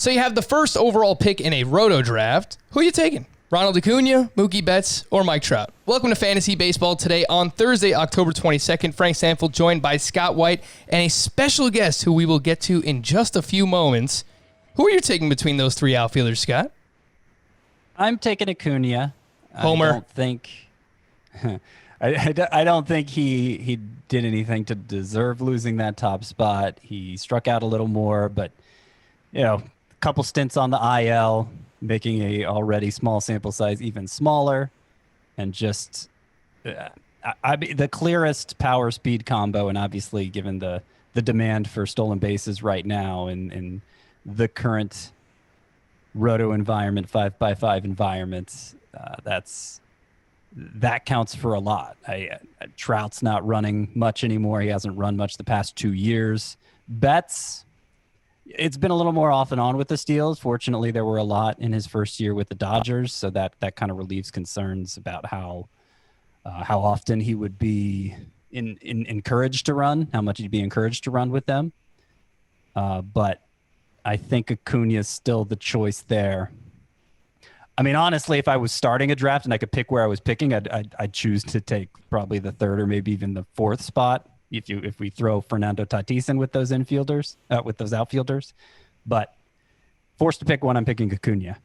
So you have the first overall pick in a roto draft. Who are you taking? Ronald Acuna, Mookie Betts, or Mike Trout? Welcome to Fantasy Baseball today on Thursday, October 22nd. Frank Stanfield joined by Scott White and a special guest who we will get to in just a few moments. Who are you taking between those three outfielders, Scott? I'm taking Acuna. Homer. I don't think I don't think he did anything to deserve losing that top spot. He struck out a little more, but a couple stints on the IL, making a already small sample size even smaller, and just the clearest power speed combo. And obviously, given the demand for stolen bases right now in the current roto environment, 5x5 environments, that counts for a lot. Trout's not running much anymore. He hasn't run much the past 2 years. Betts, it's been a little more off and on with the steals. Fortunately, there were a lot in his first year with the Dodgers, so that kind of relieves concerns about how often he would be encouraged to run, how much he'd be encouraged to run with them. But I think Acuna is still the choice there. I mean, honestly, if I was starting a draft and I could pick where I was picking, I'd choose to take probably the third or maybe even the fourth spot if we throw Fernando Tatis in with those outfielders. But forced to pick one, I'm picking Acuna.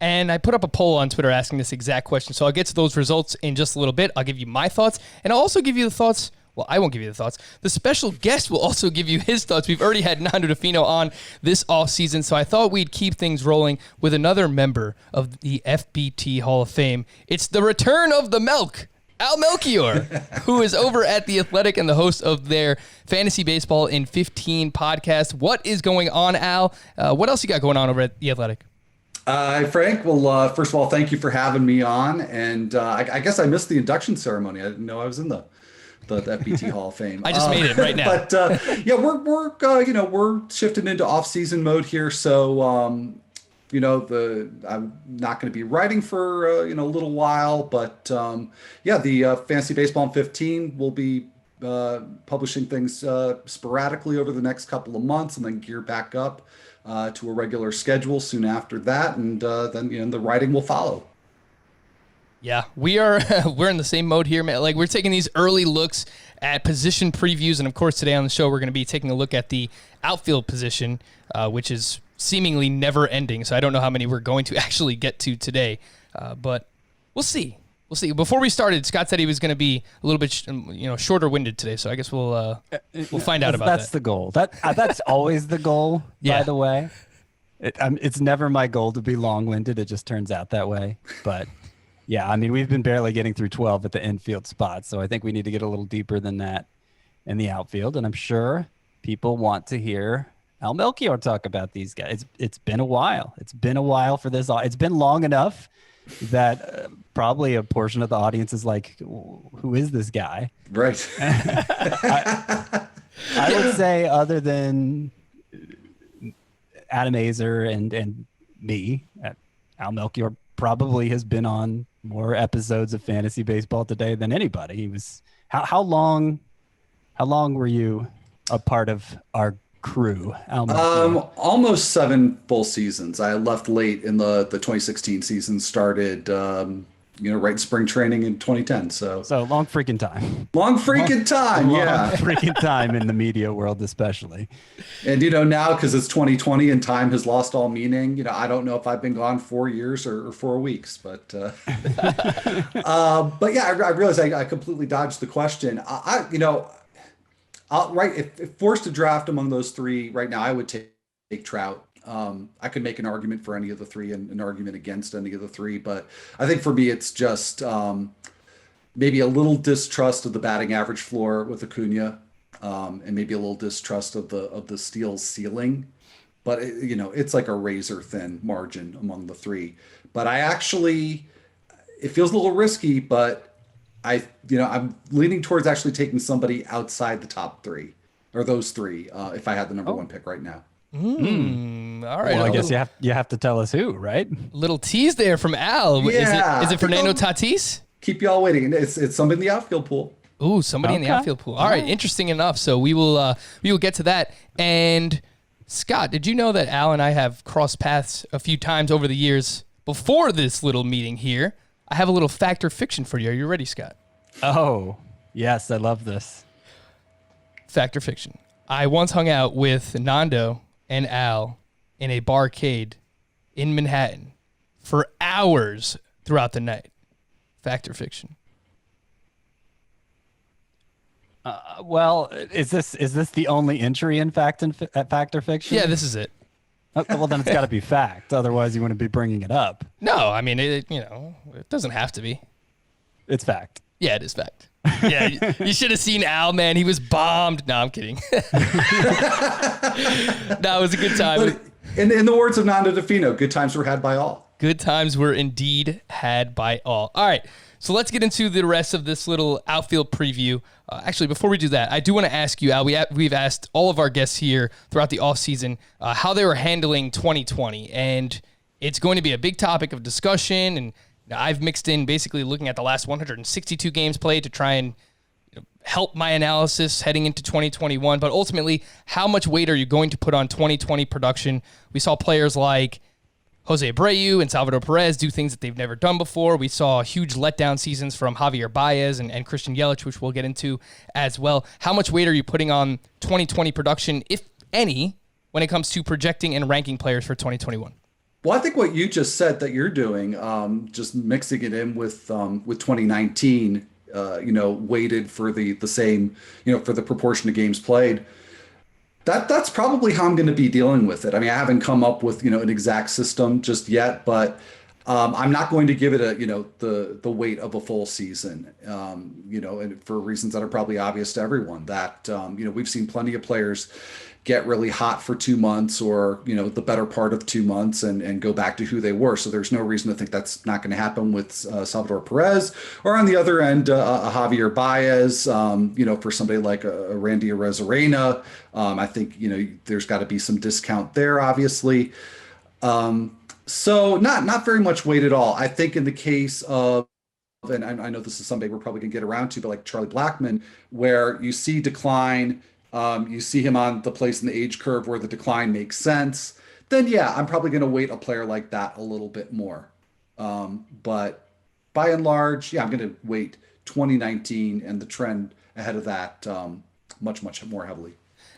And I put up a poll on Twitter asking this exact question, so I'll get to those results in just a little bit. I'll give you my thoughts, and I'll also give you the thoughts. Well, I won't give you the thoughts. The special guest will also give you his thoughts. We've already had Nando DeFino on this offseason, so I thought we'd keep things rolling with another member of the FBT Hall of Fame. It's the return of the Melk, Al Melchior, who is over at The Athletic and the host of their Fantasy Baseball in 15 podcast. What is going on, Al? What else you got going on over at The Athletic? Hi, Frank. Well, first of all, thank you for having me on. And I guess I missed the induction ceremony. I didn't know I was in the FBT Hall of Fame. I just made it right now. But yeah, we're shifting into off-season mode here. So I'm not going to be writing for a little while. But the Fantasy Baseball in 15 will be publishing things sporadically over the next couple of months, and then gear back up to a regular schedule soon after that, and then the writing will follow. Yeah, we're in the same mode here, man. Like, we're taking these early looks at position previews, and of course today on the show we're going to be taking a look at the outfield position, which is seemingly never ending. So I don't know how many we're going to actually get to today, but we'll see. We'll see. Before we started, Scott said he was going to be a little bit shorter winded today, so I guess we'll find out about that. That's the goal. That's always the goal. Yeah. By the way, it's never my goal to be long winded. It just turns out that way, but. Yeah, I mean, we've been barely getting through 12 at the infield spot, so I think we need to get a little deeper than that in the outfield, and I'm sure people want to hear Al Melchior talk about these guys. It's been a while. It's been a while for this. It's been long enough that probably a portion of the audience is like, who is this guy? Right. I would say other than Adam Azer and me, Al Melchior probably has been on more episodes of Fantasy Baseball Today than anybody. He was how long were you a part of our crew, Al Melchior? Almost 7 full seasons. I left late in the 2016 season, started right in spring training in 2010. So long freaking time. Long freaking time, yeah. Long freaking time in the media world, especially. And now because it's 2020 and time has lost all meaning, I don't know if I've been gone 4 years or 4 weeks, but yeah, I realized I completely dodged the question. If forced to draft among those three right now, I would take Trout. I could make an argument for any of the three and an argument against any of the three, but I think for me, it's just maybe a little distrust of the batting average floor with Acuna, and maybe a little distrust of the steals ceiling, but it's like a razor thin margin among the three. But it feels a little risky, but I'm leaning towards actually taking somebody outside the top three or those three if I had the number one pick right now. All right. Well, I guess you have to tell us who, right? Little tease there from Al. Yeah, is it Fernando Tatis? Keep y'all waiting. It's somebody in the outfield pool. Ooh, somebody in the outfield pool. All right, interesting enough. So we will get to that. And Scott, did you know that Al and I have crossed paths a few times over the years before this little meeting here? I have a little fact or fiction for you. Are you ready, Scott? Oh, yes, I love this. Fact or fiction. I once hung out with Nando and Al in a barcade in Manhattan for hours throughout the night. Fact or fiction? Well, is this the only entry in fact or fiction? Yeah, this is it. Well, then it's got to be fact. Otherwise, you wouldn't be bringing it up. No, I mean, it doesn't have to be. It's fact. Yeah, it is fact. Yeah, you should have seen Al, man. He was bombed. No, I'm kidding. No, it was a good time. But in the words of Nando DeFino, good times were had by all. Good times were indeed had by all. All right, so let's get into the rest of this little outfield preview. Actually, before we do that, I do want to ask you, Al, we've asked all of our guests here throughout the offseason how they were handling 2020, and it's going to be a big topic of discussion, and I've mixed in basically looking at the last 162 games played to try and help my analysis heading into 2021. But ultimately, how much weight are you going to put on 2020 production? We saw players like Jose Abreu and Salvador Perez do things that they've never done before. We saw huge letdown seasons from Javier Baez and Christian Yelich, which we'll get into as well. How much weight are you putting on 2020 production, if any, when it comes to projecting and ranking players for 2021? Well, I think what you just said that you're doing, just mixing it in with 2019, weighted for the same, for the proportion of games played. That's probably how I'm going to be dealing with it. I mean, I haven't come up with an exact system just yet, but I'm not going to give it the weight of a full season. And for reasons that are probably obvious to everyone. That we've seen plenty of players get really hot for 2 months or the better part of 2 months and go back to who they were. So there's no reason to think that's not going to happen with Salvador Perez, or on the other end, a Javier Baez. For somebody like a Randy Arozarena, I think there's got to be some discount there, obviously. So not very much weight at all. I think in the case of, and I know this is somebody we're probably going to get around to, but like Charlie Blackmon, where you see decline. You see him on the place in the age curve where the decline makes sense, then yeah, I'm probably going to weight a player like that a little bit more. But by and large, yeah, I'm going to weight 2019 and the trend ahead of that much more heavily.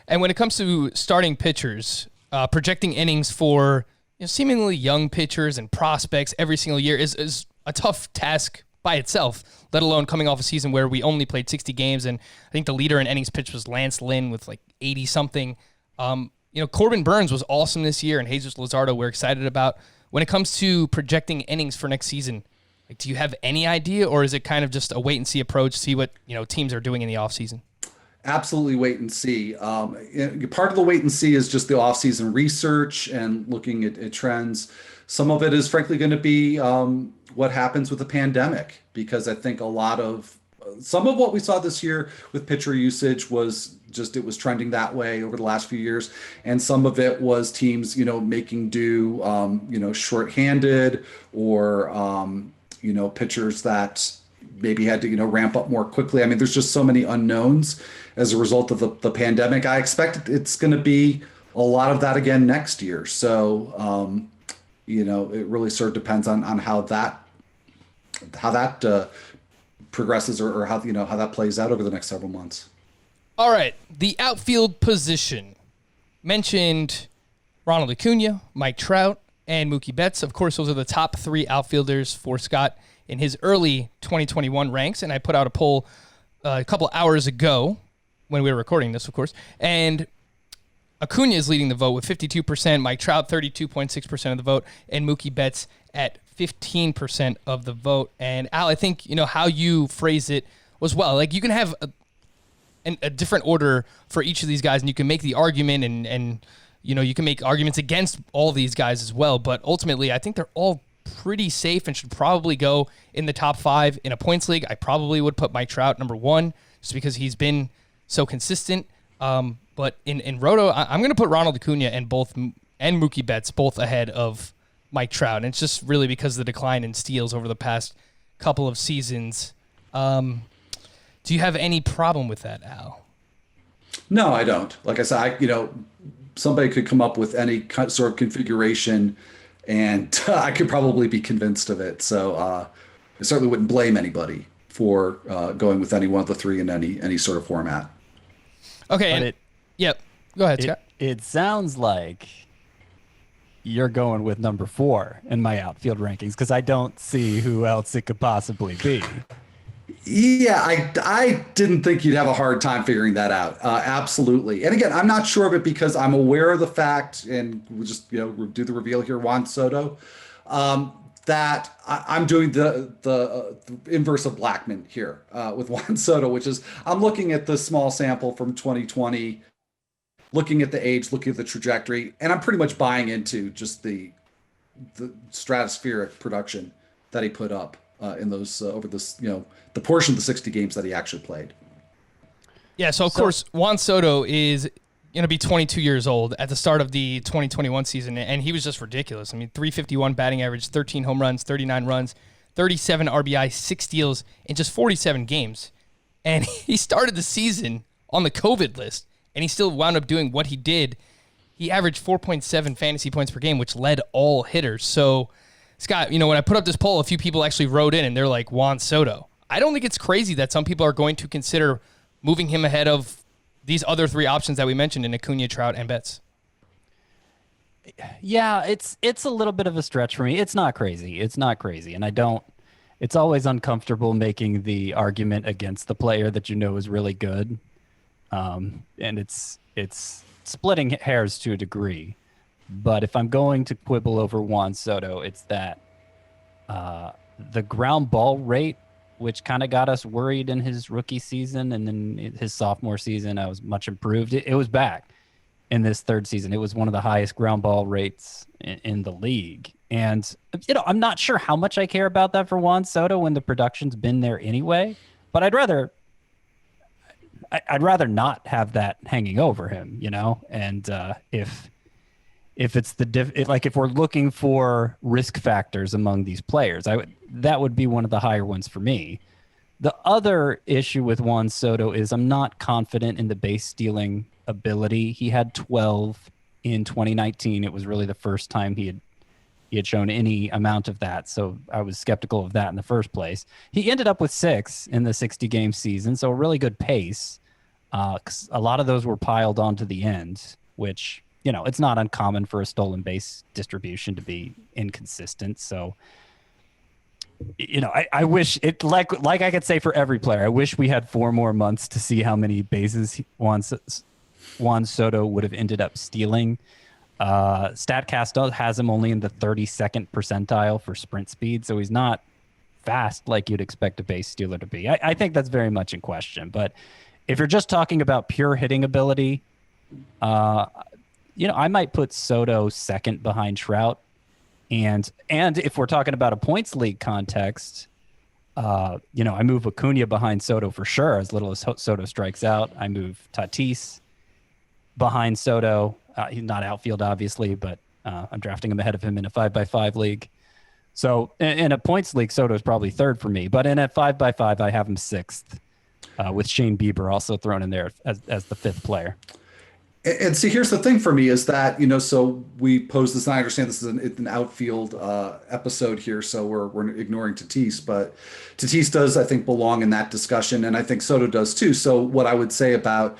And when it comes to starting pitchers, projecting innings for seemingly young pitchers and prospects every single year is a tough task by itself, let alone coming off a season where we only played 60 games. And I think the leader in innings pitched was Lance Lynn with like 80 something. Corbin Burns was awesome this year, and Jesus Luzardo we're excited about. When it comes to projecting innings for next season, like, do you have any idea, or is it kind of just a wait and see approach, see what teams are doing in the offseason? Absolutely wait and see. Part of the wait and see is just the off-season research and looking at trends. Some of it is frankly going to be what happens with the pandemic, because I think some of what we saw this year with pitcher usage was just, it was trending that way over the last few years. And some of it was teams, making do, shorthanded, or, pitchers that maybe had to, ramp up more quickly. I mean, there's just so many unknowns as a result of the pandemic. I expect it's going to be a lot of that again next year. So, it really sort of depends on how that progresses, or how that plays out over the next several months. All right, the outfield position. Mentioned Ronald Acuna, Mike Trout, and Mookie Betts. Of course, those are the top three outfielders for Scott in his early 2021 ranks. And I put out a poll a couple hours ago when we were recording this, of course. And Acuna is leading the vote with 52%, Mike Trout 32.6% of the vote, and Mookie Betts at 15% of the vote. And Al, I think how you phrase it was well. Like, you can have a different order for each of these guys, and you can make the argument, and you can make arguments against all these guys as well. But ultimately, I think they're all pretty safe and should probably go in the top 5 in a points league. I probably would put Mike Trout number 1 just because he's been so consistent. But in Roto, I'm going to put Ronald Acuna and Mookie Betts both ahead of Mike Trout. And it's just really because of the decline in steals over the past couple of seasons. Do you have any problem with that, Al? No, I don't. Like I said, somebody could come up with any sort of configuration, and I could probably be convinced of it. So I certainly wouldn't blame anybody for going with any one of the three in any sort of format. Okay. Yep. Go ahead, Scott. It sounds like you're going with number 4 in my outfield rankings because I don't see who else it could possibly be. Yeah, I didn't think you'd have a hard time figuring that out. Absolutely. And again, I'm not sure of it because I'm aware of the fact, and we'll just do the reveal here, Juan Soto, that I'm doing the inverse of Blackman here with Juan Soto, which is I'm looking at the small sample from 2020, looking at the age, looking at the trajectory, and I'm pretty much buying into just the stratospheric production that he put up in those over this, the portion of the 60 games that he actually played. Yeah, so of course, Juan Soto is going to be 22 years old at the start of the 2021 season, and he was just ridiculous. I mean, 351 batting average, 13 home runs, 39 runs, 37 RBI, 6 steals in just 47 games. And he started the season on the COVID list, and he still wound up doing what he did. He averaged 4.7 fantasy points per game, which led all hitters. So, Scott, when I put up this poll, a few people actually wrote in, and they're like, Juan Soto. I don't think it's crazy that some people are going to consider moving him ahead of these other 3 options that we mentioned in Acuna, Trout, and Betts. Yeah, it's a little bit of a stretch for me. It's not crazy. And it's always uncomfortable making the argument against the player that is really good. And it's splitting hairs to a degree. But if I'm going to quibble over Juan Soto, it's that the ground ball rate, which kind of got us worried in his rookie season, and then his sophomore season, I was much improved. It was back in this third season. It was one of the highest ground ball rates in the league. And, I'm not sure how much I care about that for Juan Soto when the production's been there anyway, but I'd rather not have that hanging over him, and if it's if we're looking for risk factors among these players, that would be one of the higher ones for me. The other issue with Juan Soto is I'm not confident in the base stealing ability. He had 12 in 2019. It was really the first time he had shown any amount of that, so I was skeptical of that in the first place. He ended up with 6 in the 60-game season, so a really good pace. 'Cause a lot of those were piled onto the end, which it's not uncommon for a stolen base distribution to be inconsistent. So, I wish it like I could say for every player, I wish we had 4 more months to see how many bases Juan Soto would have ended up stealing. StatCast has him only in the 32nd percentile for sprint speed, so he's not fast like you'd expect a base stealer to be. I think that's very much in question. But if you're just talking about pure hitting ability, I might put Soto second behind Trout. And if we're talking about a points league context, I move Acuna behind Soto for sure. As little as Soto strikes out, I move Tatis behind Soto. He's not outfield, obviously, but I'm drafting him ahead of him in a 5x5 league. So in a points league, Soto is probably third for me. But in a 5x5, I have him 6th, with Shane Bieber also thrown in there as the 5th player. And see, here's the thing for me is that, so we pose this, and I understand this is an outfield episode here, so we're ignoring Tatis, but Tatis does, I think, belong in that discussion, and I think Soto does too. So what I would say about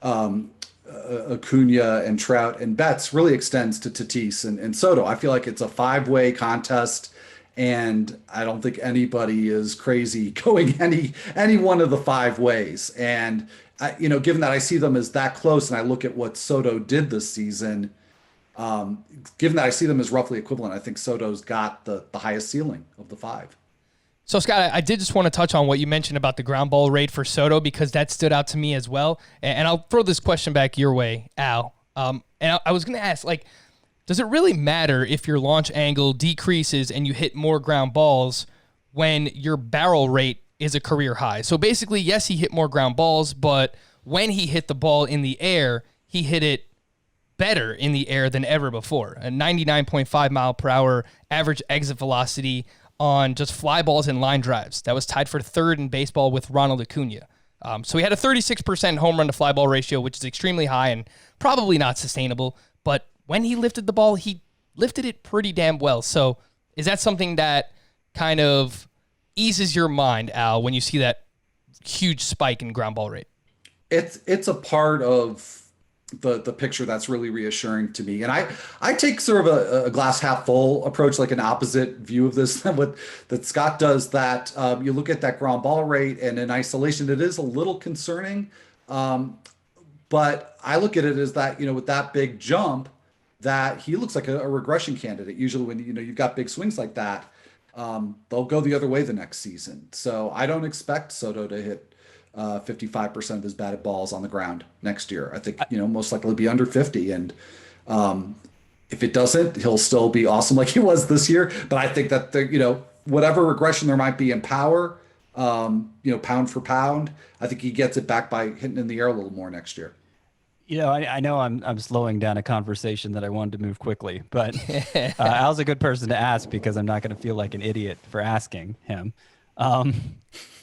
Acuna and Trout and Betts really extends to Tatis and Soto. I feel like it's a 5-way contest, and I don't think anybody is crazy going any one of the 5 ways. And given that I see them as that close, and I look at what Soto did this season, given that I see them as roughly equivalent, I think Soto's got the highest ceiling of the 5. So, Scott, I did just want to touch on what you mentioned about the ground ball rate for Soto, because that stood out to me as well. And I'll throw this question back your way, Al. And I was going to ask, does it really matter if your launch angle decreases and you hit more ground balls when your barrel rate is a career high? So basically, yes, he hit more ground balls, but when he hit the ball in the air, he hit it better in the air than ever before. A 99.5 mile per hour average exit velocity on just fly balls and line drives. That was tied for 3rd in baseball with Ronald Acuna. So he had a 36% home run to fly ball ratio, which is extremely high and probably not sustainable. But when he lifted the ball, he lifted it pretty damn well. So is that something that kind of eases your mind, Al, when you see that huge spike in ground ball rate? It's a part of the picture that's really reassuring to me. And I take sort of a glass half full approach, like an opposite view of this than what that Scott does, that you look at that ground ball rate and in isolation, it is a little concerning. But I look at it as that, with that big jump, that he looks like a regression candidate. Usually when, you've got big swings like that, they'll go the other way the next season. So I don't expect Soto to hit 55% of his batted balls on the ground next year. I think, most likely be under 50. And if it doesn't, he'll still be awesome like he was this year. But I think that, whatever regression there might be in power, pound for pound, I think he gets it back by hitting in the air a little more next year. I know I'm slowing down a conversation that I wanted to move quickly, but Al's a good person to ask because I'm not going to feel like an idiot for asking him.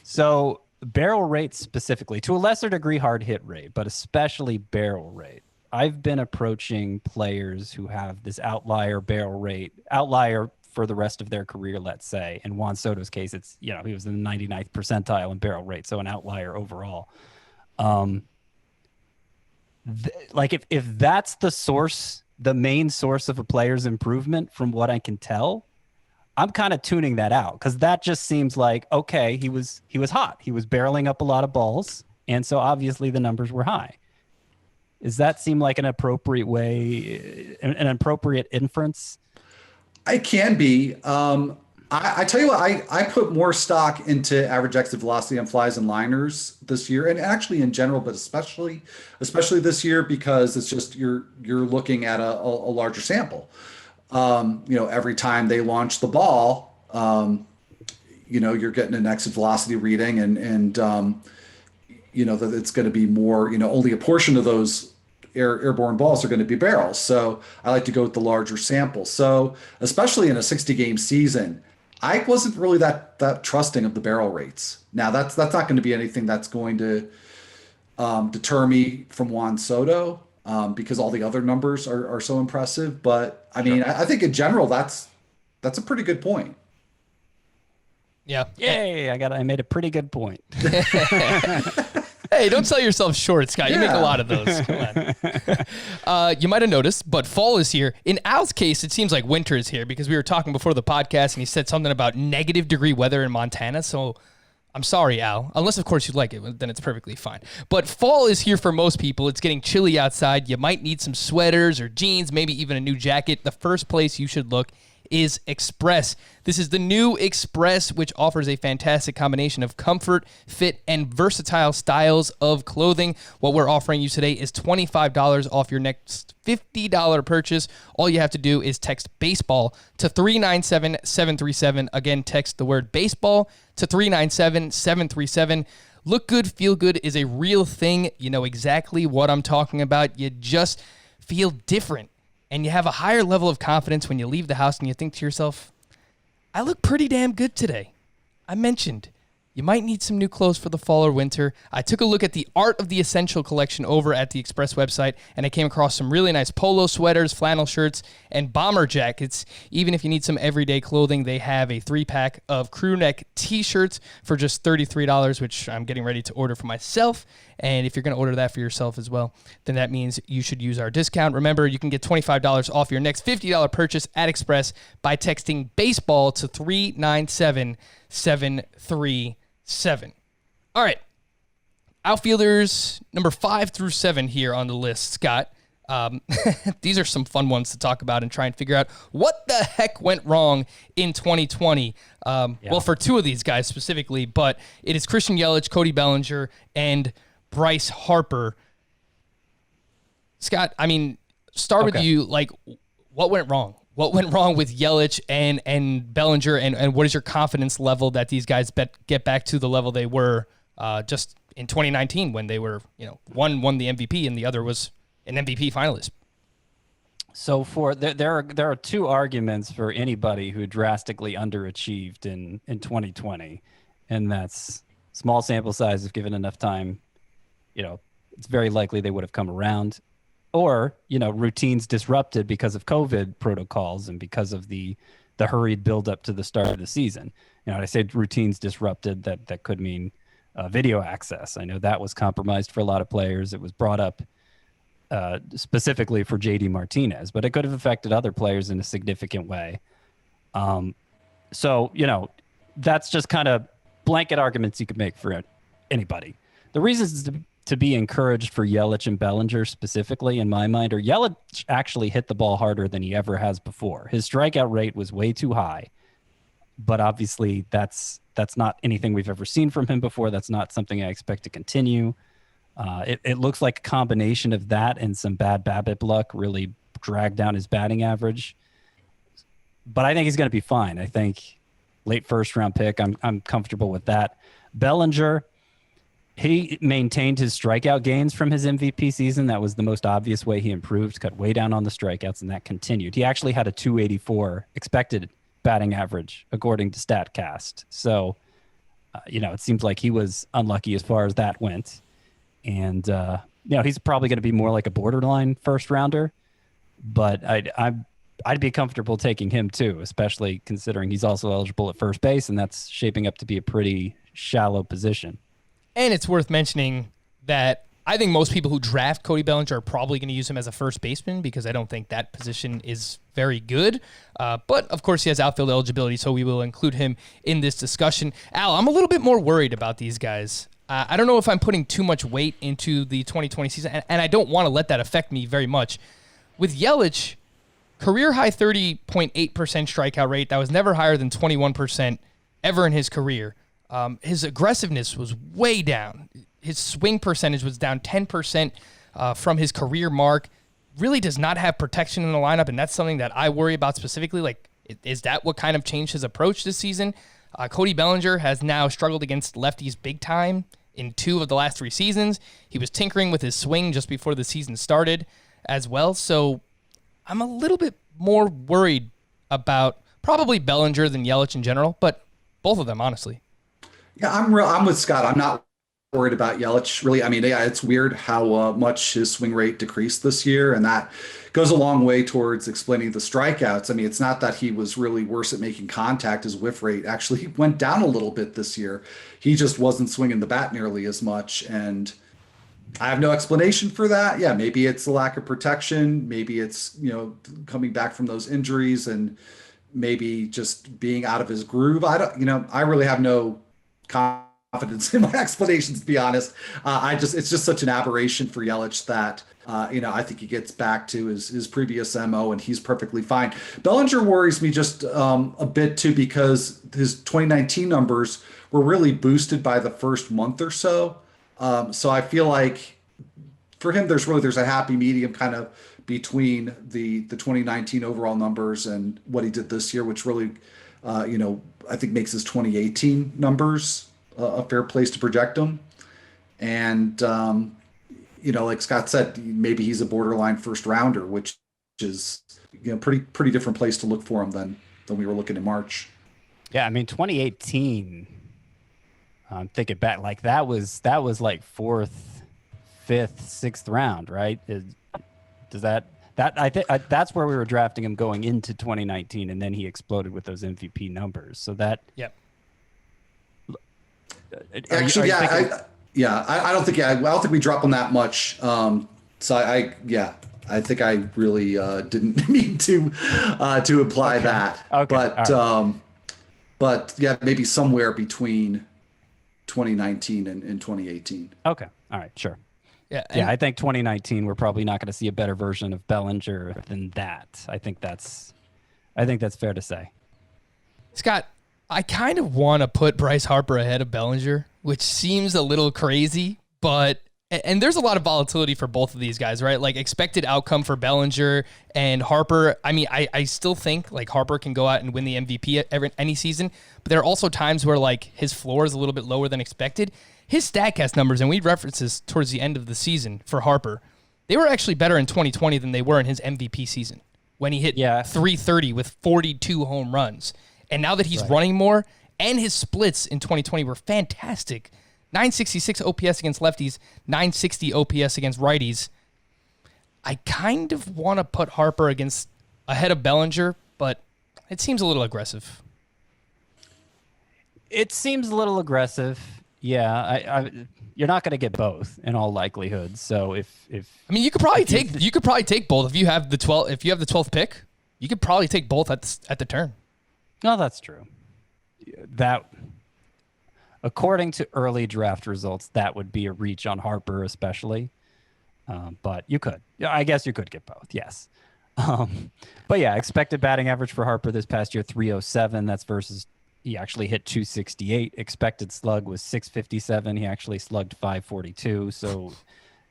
So barrel rate specifically, to a lesser degree hard hit rate, but especially barrel rate. I've been approaching players who have this outlier barrel rate, outlier for the rest of their career, let's say. In Juan Soto's case, it's, he was in the 99th percentile in barrel rate, so an outlier overall. If that's the main source of a player's improvement, from what I can tell, I'm kind of tuning that out, because that just seems like, okay, he was hot. He was barreling up a lot of balls, and so obviously the numbers were high. Does that seem like an appropriate way, an appropriate inference? It can be. I tell you what, I put more stock into average exit velocity on flies and liners this year, and actually in general, but especially this year, because it's just you're looking at a larger sample. Every time they launch the ball, you're getting an exit velocity reading, and that it's going to be more. Only a portion of those airborne balls are going to be barrels. So I like to go with the larger sample. So especially in a 60-game season, I wasn't really that trusting of the barrel rates. Now that's not going to be anything that's going to deter me from Juan Soto, because all the other numbers are so impressive. But I mean, I think in general that's a pretty good point. Yeah. Yay! I made a pretty good point. Hey, don't sell yourself short, Scott. You make a lot of those. Come on. You might have noticed, but fall is here. In Al's case, it seems like winter is here, because we were talking before the podcast, and he said something about -degree weather in Montana. So I'm sorry, Al. Unless, of course, you like it. Then it's perfectly fine. But fall is here for most people. It's getting chilly outside. You might need some sweaters or jeans, maybe even a new jacket. The first place you should look is Express. This is the new Express, which offers a fantastic combination of comfort, fit, and versatile styles of clothing. What we're offering you today is $25 off your next $50 purchase. All you have to do is text baseball to 397-737. Again, text the word baseball to 397-737. Look good, feel good is a real thing. You know exactly what I'm talking about. You just feel different. And you have a higher level of confidence when you leave the house and you think to yourself, I look pretty damn good today. I mentioned you might need some new clothes for the fall or winter. I took a look at the Art of the Essential collection over at the Express website, and I came across some really nice polo sweaters, flannel shirts, and bomber jackets. Even if you need some everyday clothing, they have a 3-pack of crew neck t-shirts for just $33, which I'm getting ready to order for myself. And if you're going to order that for yourself as well, then that means you should use our discount. Remember, you can get $25 off your next $50 purchase at Express by texting baseball to 397-737. All right. Outfielders number 5 through 7 here on the list, Scott. These are some fun ones to talk about and try and figure out what the heck went wrong in 2020. Well, for 2 of these guys specifically, but it is Christian Yelich, Cody Bellinger, and Bryce Harper. Scott, I mean, start with you. Like, what went wrong? What went wrong with Yelich and Bellinger, and what is your confidence level that these guys get back to the level they were just in 2019 when they were, one won the MVP and the other was an MVP finalist? So there are 2 arguments for anybody who drastically underachieved in 2020, and that's Small sample size, if given enough time, it's very likely they would have come around. Or, routines disrupted because of COVID protocols and because of the hurried build up to the start of the season. I say routines disrupted, that could mean video access. I know that was compromised for a lot of players. It was brought up specifically for JD Martinez, but it could have affected other players in a significant way. So, that's just kind of blanket arguments you could make for anybody. The reasons to be encouraged for Yelich and Bellinger specifically, in my mind, are Yelich actually hit the ball harder than he ever has before. His strikeout rate was way too high, but obviously that's not anything we've ever seen from him before. That's not something I expect to continue. It looks like a combination of that and some bad BABIP luck really dragged down his batting average. But I think he's going to be fine. I think late first round pick, I'm comfortable with that. Bellinger, he maintained his strikeout gains from his MVP season. That was the most obvious way he improved, cut way down on the strikeouts, and that continued. He actually had a 284 expected batting average, according to StatCast. So, it seems like he was unlucky as far as that went. And, he's probably going to be more like a borderline first rounder, but I'd be comfortable taking him too, especially considering he's also eligible at first base, and that's shaping up to be a pretty shallow position. And it's worth mentioning that I think most people who draft Cody Bellinger are probably going to use him as a first baseman because I don't think that position is very good. But, of course, he has outfield eligibility, so we will include him in this discussion. Al, I'm a little bit more worried about these guys. I don't know if I'm putting too much weight into the 2020 season, and I don't want to let that affect me very much. With Yelich, career high 30.8% strikeout rate. That was never higher than 21% ever in his career. His aggressiveness was way down. His swing percentage was down 10% from his career mark. Really does not have protection in the lineup, and that's something that I worry about specifically. Like, is that what kind of changed his approach this season? Cody Bellinger has now struggled against lefties big time in 2 of the last 3 seasons. He was tinkering with his swing just before the season started as well. So I'm a little bit more worried about probably Bellinger than Yelich in general, but both of them, honestly. Yeah, I'm with Scott. I'm not worried about Yelich, really. I mean, yeah, it's weird how much his swing rate decreased this year, and that goes a long way towards explaining the strikeouts. I mean, it's not that he was really worse at making contact. His whiff rate actually went down a little bit this year. He just wasn't swinging the bat nearly as much, and I have no explanation for that. Yeah, maybe it's the lack of protection. Maybe it's, coming back from those injuries and maybe just being out of his groove. I really have no confidence in my explanations, to be honest. It's just such an aberration for Yelich that, I think he gets back to his previous MO and he's perfectly fine. Bellinger worries me just a bit too, because his 2019 numbers were really boosted by the first month or so. So I feel like for him, there's a happy medium kind of between the 2019 overall numbers and what he did this year, which really, I think makes his 2018 numbers a fair place to project him. And, like Scott said, maybe he's a borderline first rounder, which is, pretty different place to look for him than we were looking in March. Yeah. I mean, 2018, I'm thinking back, like that was like 4th, 5th, 6th round, right? Does that I think that's where we were drafting him going into 2019, and then he exploded with those MVP numbers. So that, yep. Actually, I don't think we dropped him that much. So I think I really didn't mean to imply that. Okay. But yeah, maybe somewhere between 2019 and 2018. Okay. All right. Sure. Yeah. I think 2019, we're probably not going to see a better version of Bellinger than that. I think that's fair to say. Scott, I kind of want to put Bryce Harper ahead of Bellinger, which seems a little crazy, and there's a lot of volatility for both of these guys, right? Like expected outcome for Bellinger and Harper. I mean, I still think like Harper can go out and win the MVP any season, but there are also times where like his floor is a little bit lower than expected. His StatCast numbers, and we referenced this towards the end of the season for Harper, they were actually better in 2020 than they were in his MVP season when he hit 330 with 42 home runs. And now that he's running more, and his splits in 2020 were fantastic. 966 OPS against lefties, 960 OPS against righties. I kind of want to put Harper ahead of Bellinger, but it seems a little aggressive. It seems a little aggressive. Yeah, you're not going to get both in all likelihood. So if I mean, you could probably take both if you have the 12th pick. You could probably take both at the turn. No, that's true. That, according to early draft results, that would be a reach on Harper, especially. But you could. Yeah, I guess you could get both. Yes. But yeah, expected batting average for Harper this past year, 307. That's versus he actually hit 268. Expected slug was 657. He actually slugged 542. So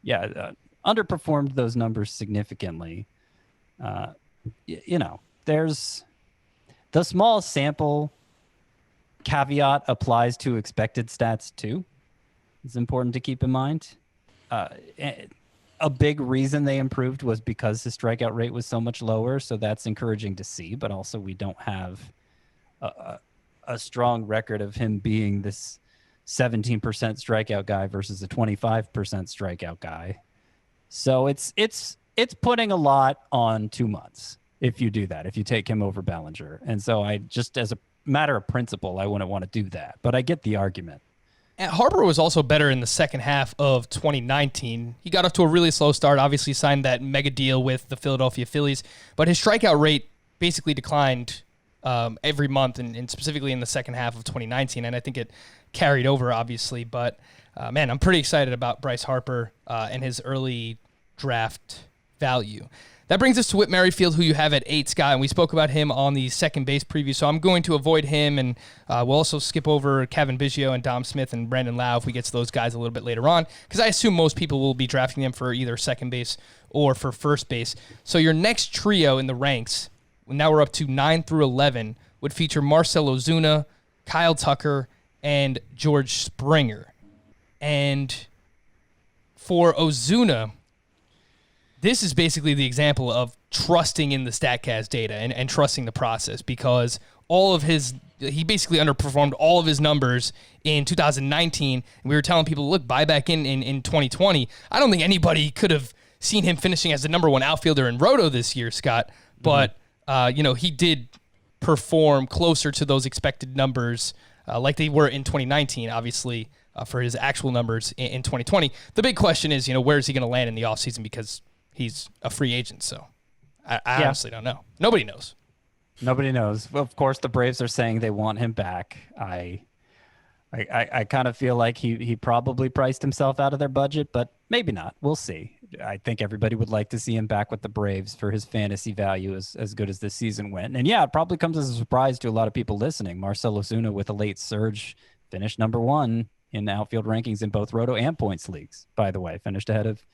yeah, underperformed those numbers significantly. There's the small sample caveat applies to expected stats too. It's important to keep in mind. A big reason they improved was because his strikeout rate was so much lower. So that's encouraging to see, but also we don't have a strong record of him being this 17% strikeout guy versus a 25% strikeout guy. So it's putting a lot on 2 months if you do that, if you take him over Bellinger. And so I just, as a matter of principle, I wouldn't want to do that, but I get the argument. And Harper was also better in the second half of 2019. He got off to a really slow start, obviously signed that mega deal with the Philadelphia Phillies, but his strikeout rate basically declined every month, and specifically in the second half of 2019, and I think it carried over, obviously. But, man, I'm pretty excited about Bryce Harper and his early draft value. That brings us to Whit Merrifield, who you have at 8, Scott, and we spoke about him on the second base preview, so I'm going to avoid him, and we'll also skip over Kevin Biggio and Dom Smith and Brandon Lau if we get to those guys a little bit later on, because I assume most people will be drafting them for either second base or for first base. So your next trio in the ranks, now we're up to 9 through 11, would feature Marcell Ozuna, Kyle Tucker, and George Springer. And for Ozuna, this is basically the example of trusting in the StatCast data and trusting the process, because he basically underperformed all of his numbers in 2019. And we were telling people, look, buy back in 2020. I don't think anybody could have seen him finishing as the number 1 outfielder in Roto this year, Scott. But, he did perform closer to those expected numbers like they were in 2019, obviously, for his actual numbers in 2020. The big question is, where is he going to land in the offseason, because he's a free agent, so I honestly don't know. Nobody knows. Nobody knows. Well, of course, the Braves are saying they want him back. I kind of feel like he probably priced himself out of their budget, but maybe not. We'll see. I think everybody would like to see him back with the Braves for his fantasy value as good as this season went. And yeah, it probably comes as a surprise to a lot of people listening. Marcell Ozuna, with a late surge, finished number 1 in the outfield rankings in both Roto and points leagues, by the way. Finished ahead of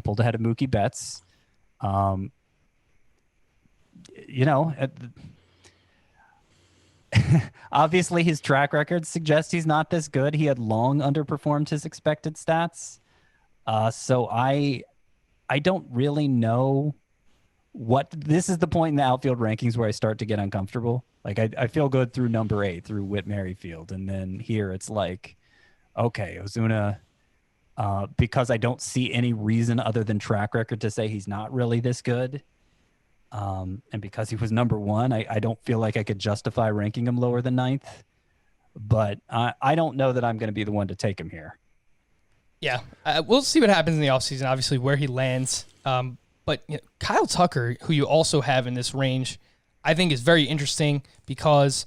pulled ahead of Mookie Betts. Obviously his track record suggests he's not this good. He had long underperformed his expected stats. So I don't really know this is the point in the outfield rankings where I start to get uncomfortable. Like I feel good through number 8, through Whit Merrifield. And then here it's like, okay, Ozuna, because I don't see any reason other than track record to say he's not really this good. And because he was number 1, I don't feel like I could justify ranking him lower than 9th. But I don't know that I'm going to be the one to take him here. Yeah, we'll see what happens in the offseason, obviously, where he lands. But Kyle Tucker, who you also have in this range, I think is very interesting because,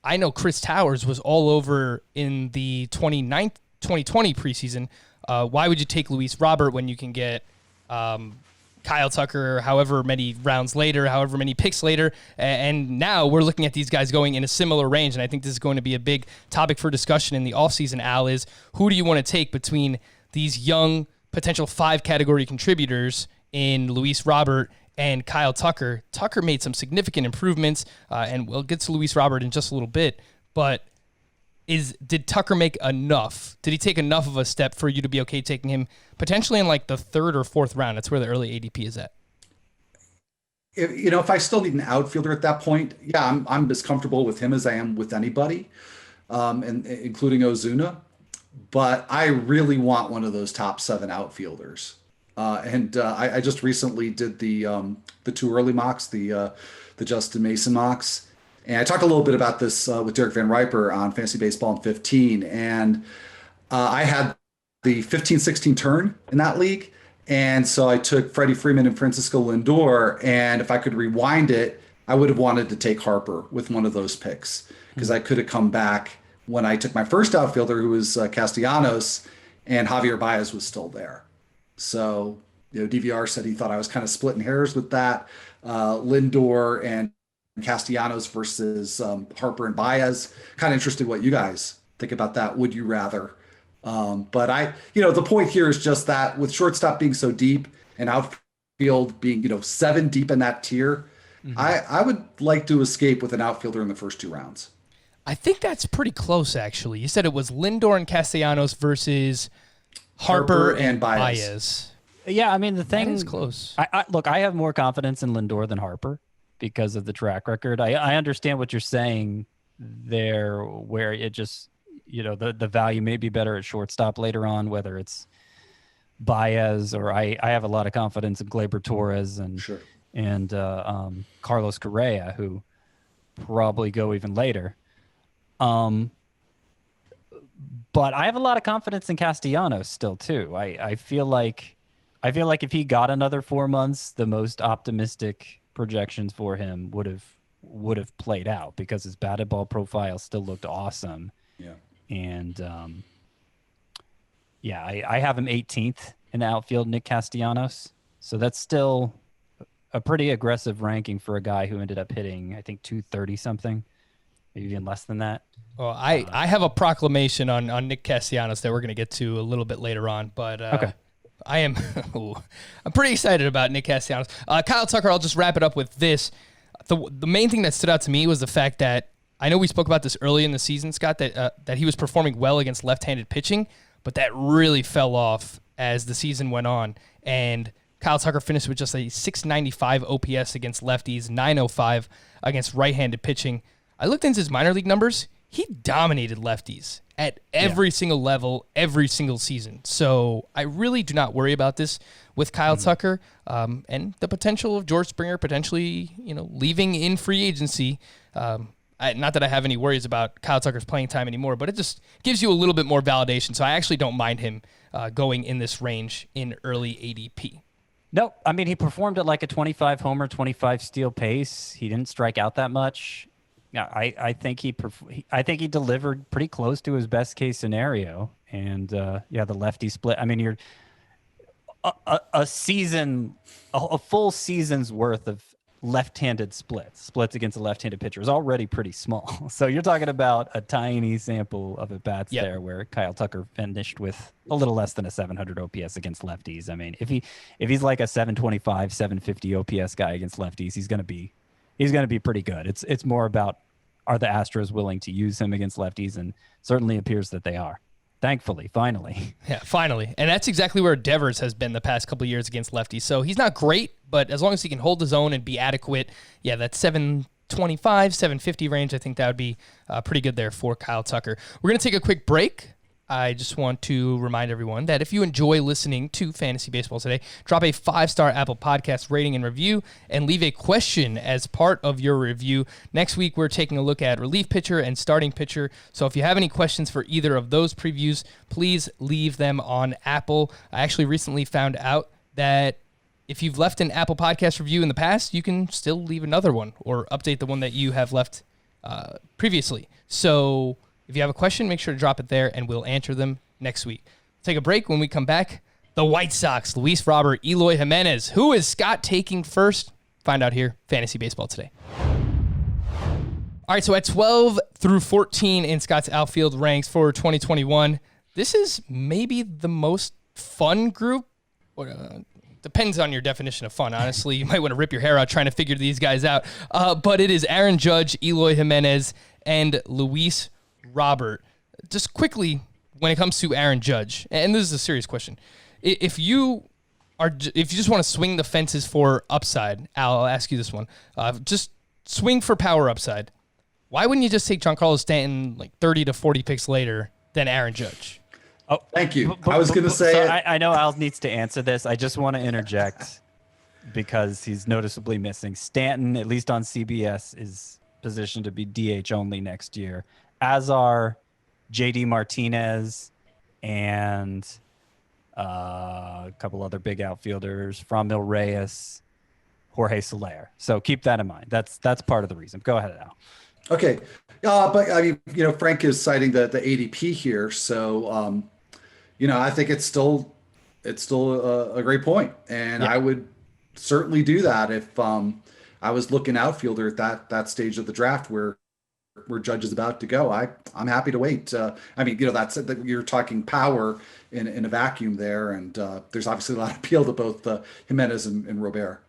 I know Chris Towers was all over in the 2020 preseason. Why would you take Luis Robert when you can get Kyle Tucker however many rounds later, however many picks later? And now we're looking at these guys going in a similar range, and I think this is going to be a big topic for discussion in the offseason, Al, is who do you want to take between these young potential 5-category contributors in Luis Robert and Kyle Tucker? Tucker made some significant improvements, and we'll get to Luis Robert in just a little bit, but did Tucker make enough? Did he take enough of a step for you to be okay taking him potentially in like the 3rd or 4th round? That's where the early ADP is at. If I still need an outfielder at that point, yeah, I'm as comfortable with him as I am with anybody, and including Ozuna. but I really want one of those top 7 outfielders. I just recently did the 2 early mocks, the Justin Mason mocks, and I talked a little bit about this with Derek Van Riper on Fantasy Baseball in 15, and I had the 15-16 turn in that league, and so I took Freddie Freeman and Francisco Lindor, and if I could rewind it, I would have wanted to take Harper with one of those picks because I could have come back when I took my first outfielder, who was Castellanos, and Javier Baez was still there. So, DVR said he thought I was kind of splitting hairs with that. Lindor and Castellanos versus Harper and Baez. Kind of interested what you guys think about that. Would you rather? But the point here is just that with shortstop being so deep and outfield being, 7 deep in that tier, I would like to escape with an outfielder in the first 2 rounds. I think that's pretty close, actually. You said it was Lindor and Castellanos versus Harper and Baez. Yeah, I mean, the thing is close. Look, I have more confidence in Lindor than Harper because of the track record. I understand what you're saying there, where it just, the value may be better at shortstop later on, whether it's Baez or I have a lot of confidence in Gleyber Torres and Carlos Correa, who probably go even later. But I have a lot of confidence in Castellanos still too. I feel like if he got another 4 months, the most optimistic projections for him would have played out because his batted ball profile still looked awesome. Yeah. And I have him 18th in the outfield, Nick Castellanos. So that's still a pretty aggressive ranking for a guy who ended up hitting, I think, 230 something, maybe even less than that. Well, I have a proclamation on Nick Castellanos that we're going to get to a little bit later on, but okay. I'm pretty excited about Nick Castellanos. Kyle Tucker, I'll just wrap it up with this. The main thing that stood out to me was the fact that I know we spoke about this early in the season, Scott, that he was performing well against left-handed pitching, but that really fell off as the season went on. And Kyle Tucker finished with just a 695 OPS against lefties, 905 against right-handed pitching. I looked into his minor league numbers. He dominated lefties at every single level, every single season. So I really do not worry about this with Kyle Tucker and the potential of George Springer potentially, leaving in free agency. Not that I have any worries about Kyle Tucker's playing time anymore, but it just gives you a little bit more validation. So I actually don't mind him going in this range in early ADP. No, I mean, he performed at like a 25 homer, 25 steal pace. He didn't strike out that much. Yeah, I think he delivered pretty close to his best case scenario, and the lefty split. I mean, you're a full season's worth of left-handed splits against a left-handed pitcher is already pretty small. So you're talking about a tiny sample of at bats there, where Kyle Tucker finished with a little less than a 700 OPS against lefties. I mean, if he's like a 725, 750 OPS guy against lefties, he's going to be pretty good. It's more about, are the Astros willing to use him against lefties? And certainly appears that they are. Thankfully, finally. Yeah, finally. And that's exactly where Devers has been the past couple of years against lefties. So he's not great, but as long as he can hold his own and be adequate, that 725, 750 range, I think that would be pretty good there for Kyle Tucker. We're going to take a quick break. I just want to remind everyone that if you enjoy listening to Fantasy Baseball Today, drop a 5-star Apple Podcast rating and review and leave a question as part of your review. Next week, we're taking a look at relief pitcher and starting pitcher. So if you have any questions for either of those previews, please leave them on Apple. I actually recently found out that if you've left an Apple Podcast review in the past, you can still leave another one or update the one that you have left previously. So if you have a question, make sure to drop it there, and we'll answer them next week. Take a break. When we come back, the White Sox, Luis Robert, Eloy Jimenez. Who is Scott taking first? Find out here, Fantasy Baseball Today. All right, so at 12 through 14 in Scott's outfield ranks for 2021, this is maybe the most fun group. Depends on your definition of fun, honestly. You might want to rip your hair out trying to figure these guys out. But it is Aaron Judge, Eloy Jimenez, and Luis Robert. Just quickly, when it comes to Aaron Judge, and this is a serious question, if you just want to swing the fences for upside, Al, I'll ask you this one. Just swing for power upside. Why wouldn't you just take Giancarlo Stanton like 30 to 40 picks later than Aaron Judge? Oh, Thank you. I was going to say so it. I know Al needs to answer this. I just want to interject because he's noticeably missing. Stanton, at least on CBS, is positioned to be DH only next year, as are JD Martinez and a couple other big outfielders, Franmil Reyes, Jorge Soler. So keep that in mind. That's part of the reason. Go ahead, Al. Okay. But I mean, Frank is citing the ADP here. So, I think it's still a great point. And Yeah. I would certainly do that if I was looking outfielder at that stage of the draft where Judge is about to go. I'm happy to wait. I mean, that's you're talking power in a vacuum there, and there's obviously a lot of appeal to both Jimenez and Robert.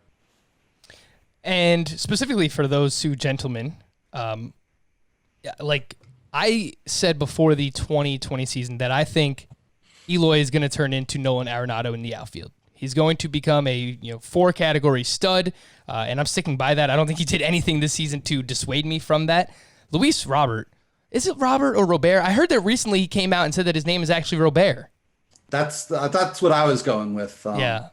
And specifically for those two gentlemen, like I said before the 2020 season that I think Eloy is going to turn into Nolan Arenado in the outfield. He's going to become a 4-category stud, and I'm sticking by that. I don't think he did anything this season to dissuade me from that. Luis Robert, is it Robert or Robert? I heard that recently he came out and said that his name is actually Robert. That's what I was going with. Yeah.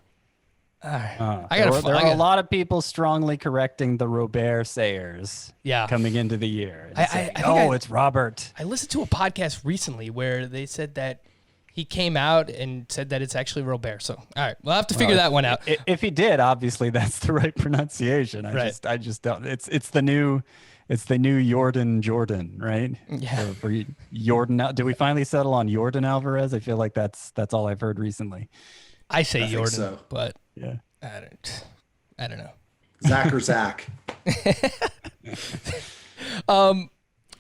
There are a lot of people strongly correcting the Robert sayers coming into the year. It's Robert. I listened to a podcast recently where they said that he came out and said that it's actually Robert. So, all right, we'll have to figure that one out. If he did, obviously that's the right pronunciation. I just don't. It's the new Jordan, right? Yeah. For Jordan, did we finally settle on Jordan Alvarez? I feel like that's all I've heard recently. I say Jordan, so. but yeah, I don't know. Zach or Zach. All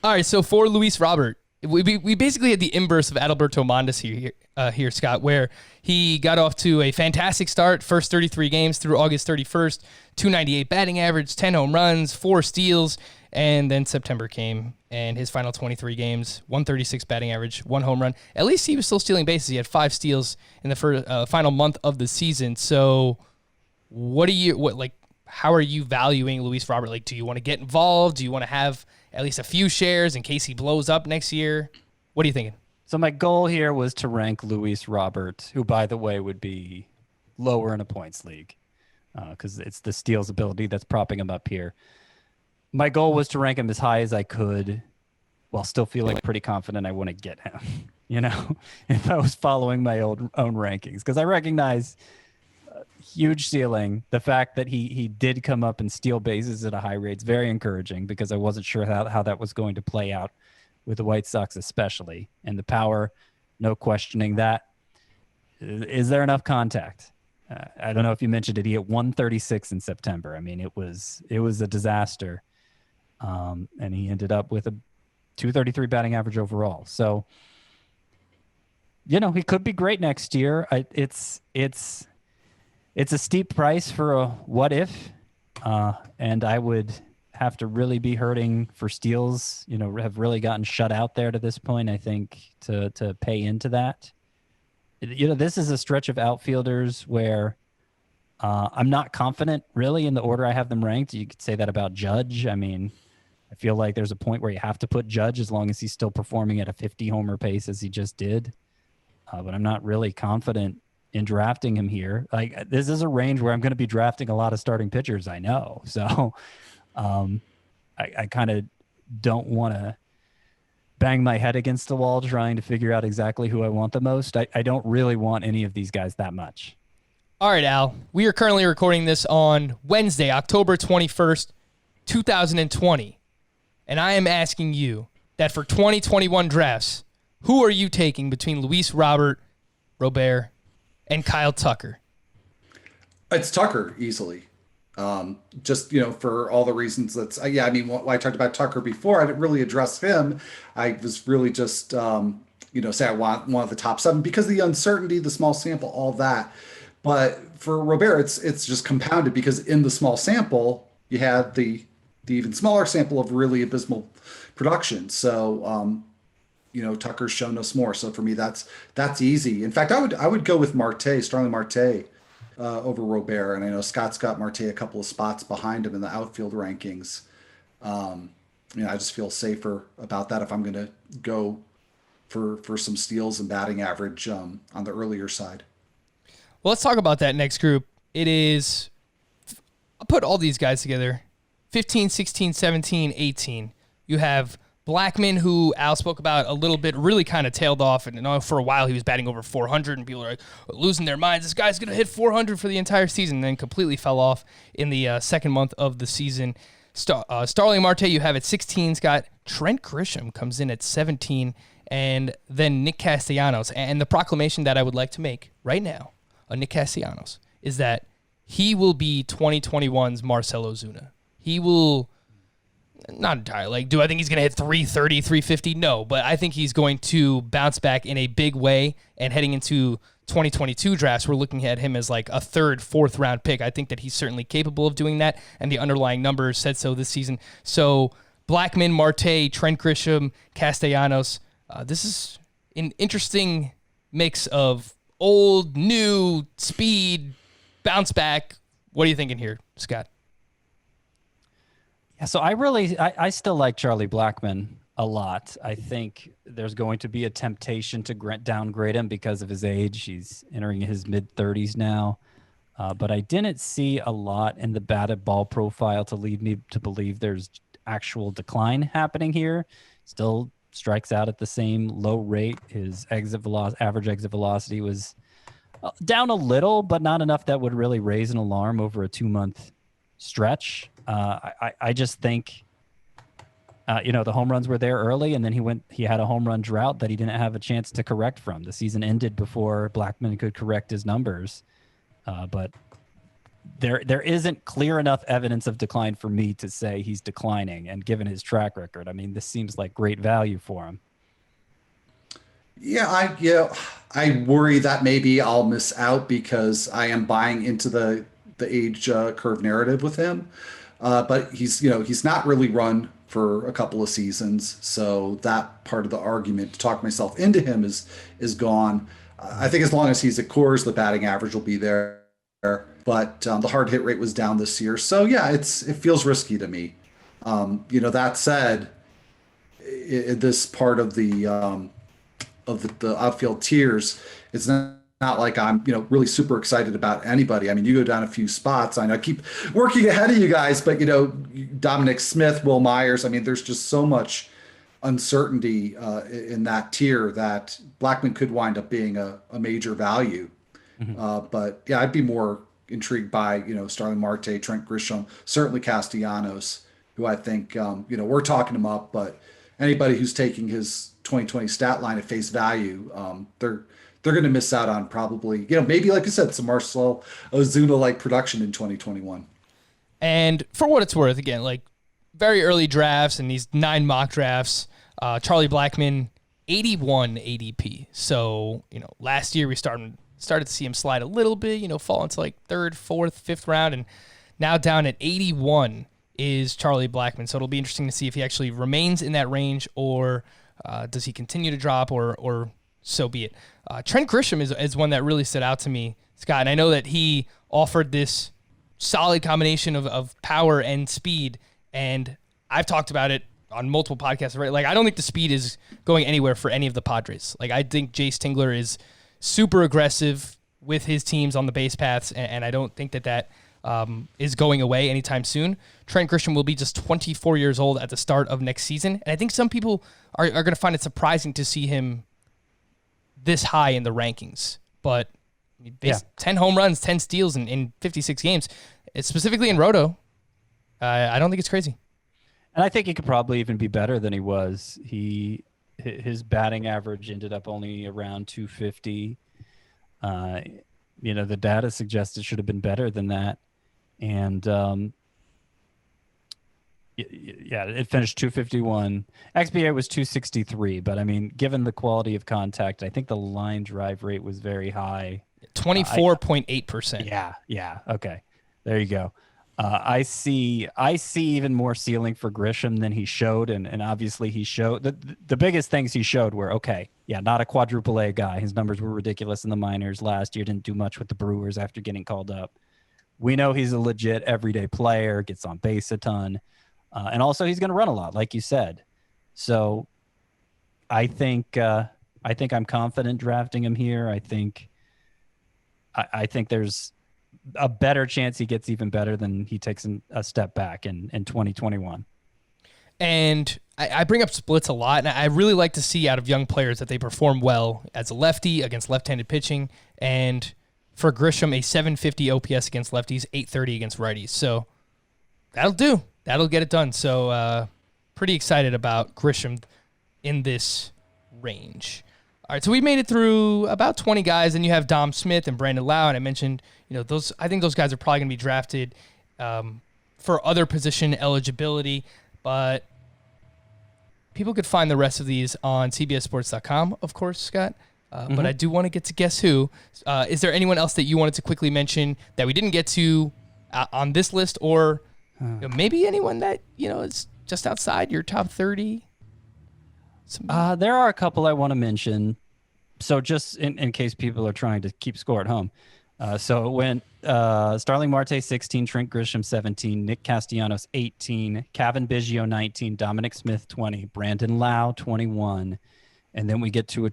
right, so for Luis Robert, we basically had the inverse of Adalberto Mondes here, Scott, where he got off to a fantastic start, first 33 games through August 31st, 298 batting average, 10 home runs, 4 steals, and then September came, and his final 23 games, 136 batting average, 1 home run. At least he was still stealing bases. He had 5 steals in the final month of the season. So how are you valuing Luis Robert? Like, do you want to get involved? Do you want to have at least a few shares in case he blows up next year? What are you thinking? So my goal here was to rank Luis Robert, who, by the way, would be lower in a points league because it's the steals ability that's propping him up here. My goal was to rank him as high as I could while still feeling pretty confident I want to get him, if I was following my own rankings. Because I recognize huge ceiling. The fact that he did come up and steal bases at a high rate is very encouraging because I wasn't sure how that was going to play out with the White Sox especially. And the power, no questioning that. Is there enough contact? I don't know if you mentioned it. He hit 136 in September. I mean, it was a disaster. And he ended up with a 233 batting average overall. So, he could be great next year. It's a steep price for a what if, and I would have to really be hurting for steals, have really gotten shut out there to this point, I think, to pay into that. This is a stretch of outfielders where I'm not confident really in the order I have them ranked. You could say that about Judge. I mean, I feel like there's a point where you have to put Judge as long as he's still performing at a 50 homer pace as he just did. But I'm not really confident in drafting him here. Like, this is a range where I'm going to be drafting a lot of starting pitchers, I know. So I kind of don't want to bang my head against the wall trying to figure out exactly who I want the most. I don't really want any of these guys that much. All right, Al. We are currently recording this on Wednesday, October 21st, 2020. And I am asking you that for 2021 drafts, who are you taking between Luis Robert, and Kyle Tucker? It's Tucker easily. Just, for all the reasons when I talked about Tucker before, I didn't really address him. I was really just, say I want one of the top 7 because of the uncertainty, the small sample, all that. But for Robert, it's just compounded because in the small sample, you had the even smaller sample of really abysmal production. So, Tucker's shown us more. So for me, that's easy. In fact, I would go with Strongly Marte over Robert. And I know Scott's got Marte a couple of spots behind him in the outfield rankings. I just feel safer about that if I'm going to go for some steals and batting average on the earlier side. Well, let's talk about that next group. It is, I'll put all these guys together, 15, 16, 17, 18. You have Blackmon, who Al spoke about a little bit, really kind of tailed off. And for a while, he was batting over 400, and people are losing their minds. This guy's going to hit 400 for the entire season, and then completely fell off in the second month of the season. Starling Marte, you have at 16. Scott, Trent Grisham comes in at 17, and then Nick Castellanos. And the proclamation that I would like to make right now on Nick Castellanos is that he will be 2021's Marcell Ozuna. He will, not entirely, like, do I think he's going to hit 330, 350? No, but I think he's going to bounce back in a big way, and heading into 2022 drafts, we're looking at him as like a third, fourth round pick. I think that he's certainly capable of doing that, and the underlying numbers said so this season. So Blackmon, Marte, Trent Grisham, Castellanos, this is an interesting mix of old, new, speed, bounce back. What are you thinking here, Scott? Yeah, so I still like Charlie Blackmon a lot. I think there's going to be a temptation to downgrade him because of his age. He's entering his mid-30s now. But I didn't see a lot in the batted ball profile to lead me to believe there's actual decline happening here. Still strikes out at the same low rate. His average exit velocity was down a little, but not enough that would really raise an alarm over a 2-month stretch. I just think, the home runs were there early, and then he had a home run drought that he didn't have a chance to correct from. The season ended before Blackmon could correct his numbers. But there isn't clear enough evidence of decline for me to say he's declining. And given his track record, I mean, this seems like great value for him. Yeah, I worry that maybe I'll miss out because I am buying into the age curve narrative with him. But he's not really run for a couple of seasons, so that part of the argument to talk myself into him is gone. I think as long as he's at Coors, the batting average will be there. But the hard hit rate was down this year, so yeah, it feels risky to me. That said, this part of the outfield tiers, it's not like I'm really super excited about anybody. I mean, you go down a few spots. I know I keep working ahead of you guys, but Dominic Smith, Will Myers. I mean, there's just so much uncertainty in that tier that Blackmon could wind up being a major value. Mm-hmm. But yeah, I'd be more intrigued by Starling Marte, Trent Grisham, certainly Castellanos, who I think we're talking him up, but anybody who's taking his 2020 stat line at face value, they're going to miss out on probably maybe, like I said, some Marcell Ozuna like production in 2021. And for what it's worth, again, like very early drafts and these 9 mock drafts, Charlie Blackmon 81 ADP. So last year we started to see him slide a little bit, fall into like 3rd, 4th, 5th round, and now down at 81 is Charlie Blackmon. So it'll be interesting to see if he actually remains in that range, or does he continue to drop, or so be it. Trent Grisham is one that really stood out to me, Scott, and I know that he offered this solid combination of power and speed, and I've talked about it on multiple podcasts, right? Like, I don't think the speed is going anywhere for any of the Padres. Like, I think Jace Tingler is super aggressive with his teams on the base paths, and I don't think that is going away anytime soon. Trent Grisham will be just 24 years old at the start of next season, and I think some people are going to find it surprising to see him this high in the rankings. But 10 home runs, 10 steals in 56 games, specifically in Roto, I don't think it's crazy. And I think he could probably even be better than he was. His batting average ended up only around 250. The data suggests it should have been better than that. And it finished 251. XBA was 263, but I mean, given the quality of contact, I think the line drive rate was very high. 24.8%. Yeah. Okay. There you go. I see even more ceiling for Grisham than he showed, and obviously he showed the biggest things he showed were not a quadruple A guy. His numbers were ridiculous in the minors last year. Didn't do much with the Brewers after getting called up. We know he's a legit everyday player, gets on base a ton, and also he's going to run a lot, like you said. So I think I think I'm confident drafting him here. I think there's a better chance he gets even better than he takes a step back in 2021. And I bring up splits a lot, and I really like to see out of young players that they perform well as a lefty against left-handed pitching. And for Grisham, a 750 OPS against lefties, 830 against righties. So that'll do. That'll get it done. So pretty excited about Grisham in this range. All right, so we made it through about 20 guys, and you have Dom Smith and Brandon Lau, and I mentioned, those. I think those guys are probably going to be drafted for other position eligibility, but people could find the rest of these on CBSSports.com, of course, Scott. But I do want to get to Guess Who. Is there anyone else that you wanted to quickly mention that we didn't get to on this list, or maybe anyone that is just outside your top 30? There are a couple I want to mention. So just in case people are trying to keep score at home. So it went Starling Marte 16, Trent Grisham 17, Nick Castellanos 18, Kevin Biggio 19, Dominic Smith 20, Brandon Lau 21. And then we get to a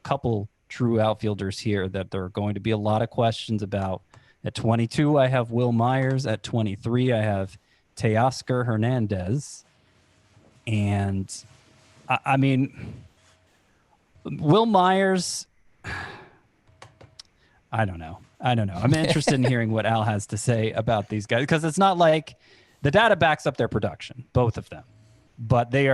couple true outfielders here that there are going to be a lot of questions about. At 22, I have Will Myers. At 23, I have Teoscar Hernandez. And I mean, Will Myers, I don't know. I'm interested in hearing what Al has to say about these guys, because it's not like the data backs up their production, both of them, but they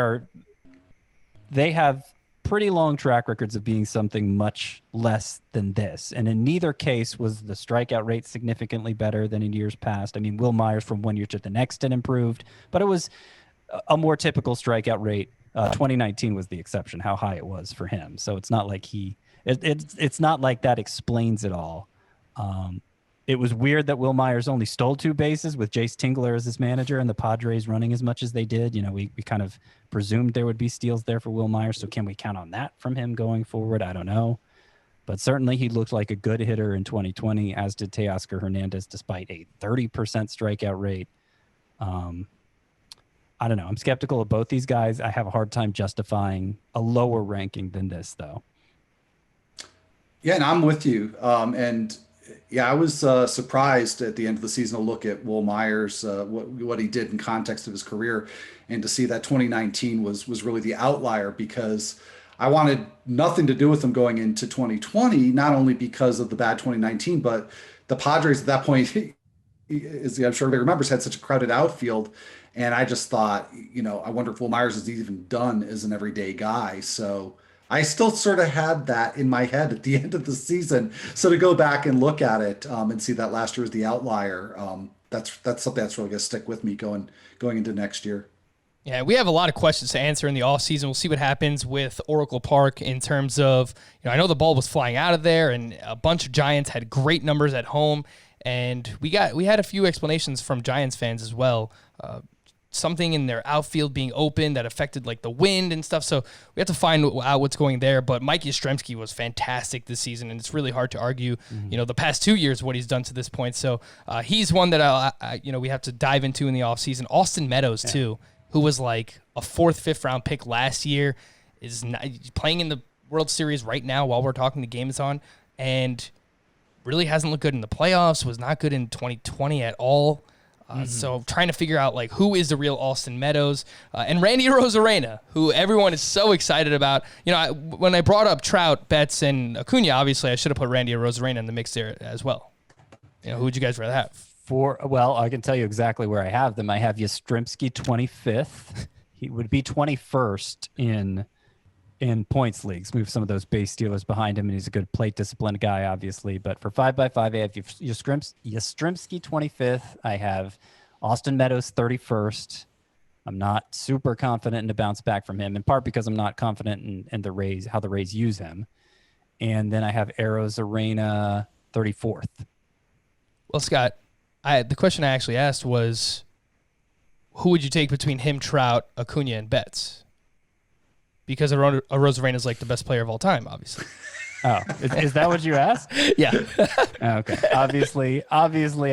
have pretty long track records of being something much less than this. And in neither case was the strikeout rate significantly better than in years past. I mean, Will Myers from one year to the next had improved, but it was a more typical strikeout rate. 2019 was the exception, how high it was for him. So it's not like it's not like that explains it all. It was weird that Will Myers only stole 2 bases with Jace Tingler as his manager and the Padres running as much as they did. We kind of presumed there would be steals there for Will Myers. So can we count on that from him going forward? I don't know. But certainly he looked like a good hitter in 2020, as did Teoscar Hernandez, despite a 30% strikeout rate. I don't know. I'm skeptical of both these guys. I have a hard time justifying a lower ranking than this, though. Yeah, and I'm with you. I was surprised at the end of the season to look at Will Myers, what he did in context of his career, and to see that 2019 was really the outlier, because I wanted nothing to do with him going into 2020, not only because of the bad 2019, but the Padres at that point, as I'm sure everybody remembers, had such a crowded outfield. And I just thought, I wonder if Will Myers is even done as an everyday guy. So I still sort of had that in my head at the end of the season. So to go back and look at it and see that last year was the outlier, that's something that's really going to stick with me going into next year. Yeah, we have a lot of questions to answer in the offseason. We'll see what happens with Oracle Park in terms of, I know the ball was flying out of there, and a bunch of Giants had great numbers at home. And we had a few explanations from Giants fans as well. Something in their outfield being open that affected like the wind and stuff. So we have to find out what's going there. But Mike Yastrzemski was fantastic this season, and it's really hard to argue, the past 2 years, what he's done to this point. So he's one that we have to dive into in the offseason. Austin Meadows too, who was like a 4th, 5th round pick last year, is playing in the World Series right now while we're talking. The game is on, and really hasn't looked good in the playoffs. Was not good in 2020 at all. So trying to figure out like who is the real Austin Meadows, and Randy Arozarena, who everyone is so excited about. When I brought up Trout, Betts, and Acuna, obviously I should have put Randy Arozarena in the mix there as well. Who would you guys rather have? Well, I can tell you exactly where I have them. I have Yastrzemski 25th. He would be 21st in points leagues. Move some of those base stealers behind him, and he's a good plate disciplined guy, obviously. But for 5x5, I have Yastrzemski 25th. I have Austin Meadows 31st. I'm not super confident in a bounce back from him, in part because I'm not confident in the Rays, how the Rays use him. And then I have Arozarena 34th. Well, Scott, the question I actually asked was, who would you take between him, Trout, Acuna, and Betts? Because Arozarena is like the best player of all time, obviously. Oh, is that what you asked? Yeah. Okay. Obviously,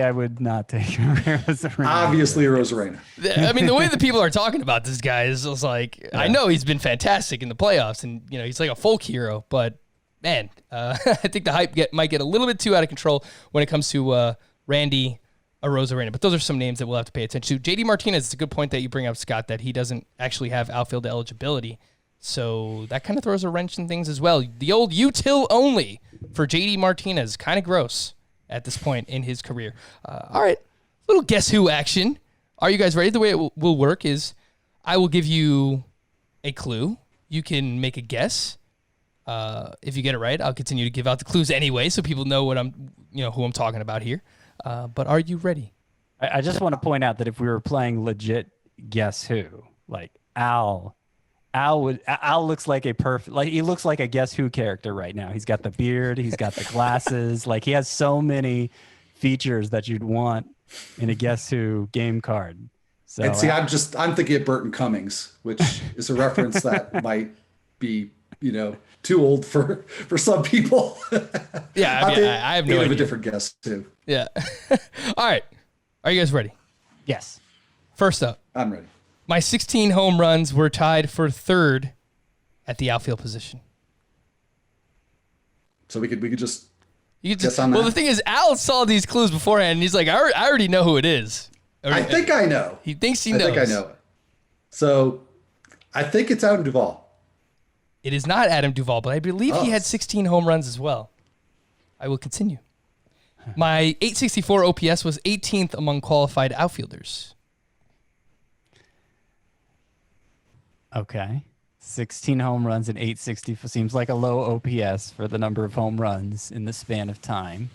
I would not take Rosarena. Obviously, Rosarena. I mean, the way that people are talking about this guy is just like, I know he's been fantastic in the playoffs, and he's like a folk hero, but man, I think the hype might get a little bit too out of control when it comes to Randy Rosarena. But those are some names that we'll have to pay attention to. JD Martinez, it's a good point that you bring up, Scott, that he doesn't actually have outfield eligibility. So that kind of throws a wrench in things as well. The old util only for JD Martinez, kind of gross at this point in his career. All right, little guess who action. Are you guys ready? The way it will work is I will give you a clue. You can make a guess. If you get it right, I'll continue to give out the clues anyway, so people know what who I'm talking about here. But are you ready? I just want to point out that if we were playing legit Guess Who, like Al looks like he looks like a Guess Who character right now. He's got the beard, he's got the glasses, like he has so many features that you'd want in a Guess Who game card. So And see, I'm thinking of Burton Cummings, which is a reference that might be, too old for some people. Yeah, I have no idea. A different guess too. Yeah. All right. Are you guys ready? Yes. First up, I'm ready. my 16 home runs were tied for third at the outfield position. So we could just Guess on that. Well, the thing is, Al saw these clues beforehand, and he's like, I already know who it is. I think I know. He thinks he knows. I think I know it. So I think it's Adam Duvall. It is not Adam Duvall, but I believe he had 16 home runs as well. I will continue. My 864 OPS was 18th among qualified outfielders. Okay. 16 home runs and 860 seems like a low OPS for the number of home runs in the span of time.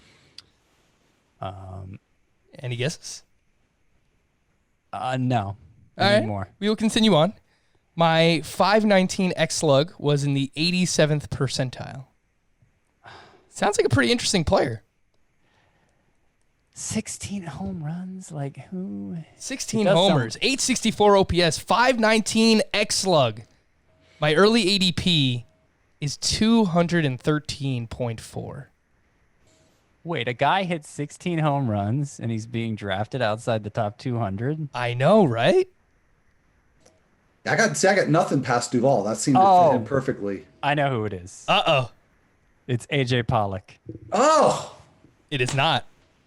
Any guesses? No. All right. More. We will continue on. My 519 X slug was in the 87th percentile. Sounds like a pretty interesting player. 16 home runs? Like who? 16 homers, 864 OPS, 519 X slug. My early ADP is 213.4. Wait, a guy hit 16 home runs and he's being drafted outside the top 200? I know, right? I got nothing past Duvall. That seemed to fit him perfectly. I know who it is. Uh-oh. It's AJ Pollock. Oh. It is not.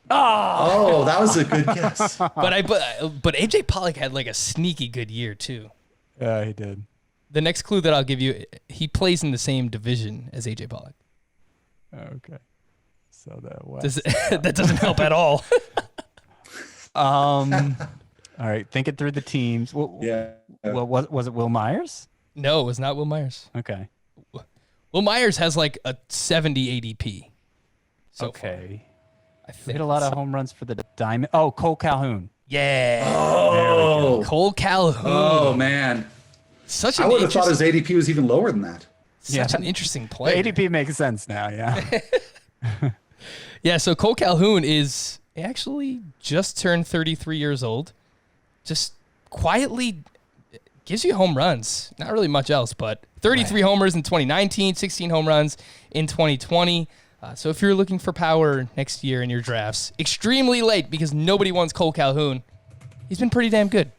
Oh, that was a good guess. But AJ Pollock had like a sneaky good year too. Yeah, he did. The next clue that I'll give you, he plays in the same division as AJ Pollock. Okay. So That doesn't help at all. All right, thinking through the teams. Yeah. Well, was it Will Myers? No, it was not Will Myers. Okay. Will Myers has like a 70 ADP. Okay. I He think hit a lot of home runs for the Diamond. Oh, Cole Calhoun. Yeah. Oh. Cole Calhoun. Oh, man. Such I an would have thought interesting, his ADP was even lower than that. such an interesting player. The ADP makes sense now, yeah. Yeah, so Cole Calhoun is actually just turned 33 years old. Just quietly gives you home runs. Not really much else, but 33 homers in 2019, 16 home runs in 2020. So if you're looking for power next year in your drafts, extremely late because nobody wants Cole Calhoun. He's been pretty damn good.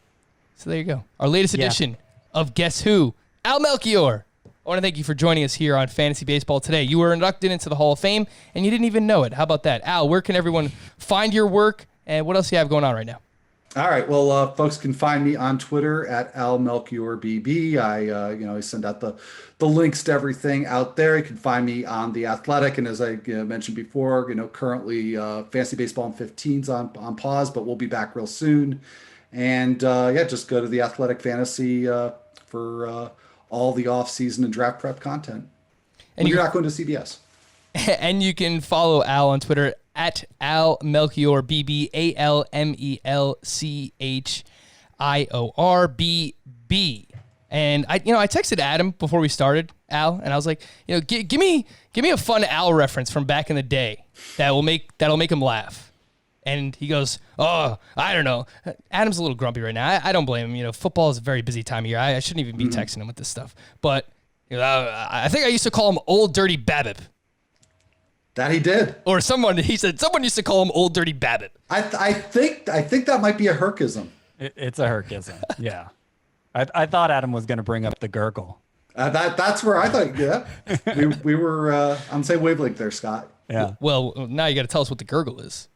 So there you go. Our latest edition of Guess Who, Al Melchior. I want to thank you for joining us here on Fantasy Baseball today. You were inducted into the Hall of Fame, and you didn't even know it. How about that? Al, where can everyone find your work, and what else do you have going on right now? All right. Well, folks can find me on Twitter at AlMelchiorBB. I send out the links to everything out there. You can find me on The Athletic. And as I mentioned before, currently Fantasy Baseball in 15's on pause, but we'll be back real soon. And just go to The Athletic Fantasy for all the off-season and draft prep content. And you're not going to CBS. And you can follow Al on Twitter at AlMelchiorBB, AlMelchiorBB. And I texted Adam before we started, Al, and I was like, give me a fun Al reference from back in the day that'll make him laugh. And he goes, oh, I don't know. Adam's a little grumpy right now. I don't blame him. Football is a very busy time of year. I shouldn't even be texting him with this stuff. But I think I used to call him Old Dirty Babbitt. That he did. Or he said someone used to call him Old Dirty Babbitt. I think that might be a Herkism. It's a Herkism. Yeah. I thought Adam was going to bring up the gurgle. That's where I thought, yeah, we were on the same wavelength there, Scott. Yeah. Well, now you got to tell us what the gurgle is.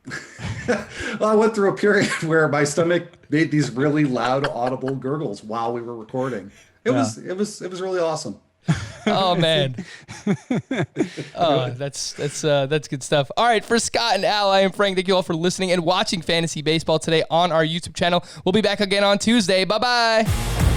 Well, I went through a period where my stomach made these really loud, audible gurgles while we were recording. It was really awesome. Oh man. Oh, that's good stuff. All right, for Scott and Al, I am Frank. Thank you all for listening and watching Fantasy Baseball today on our YouTube channel. We'll be back again on Tuesday. Bye-bye.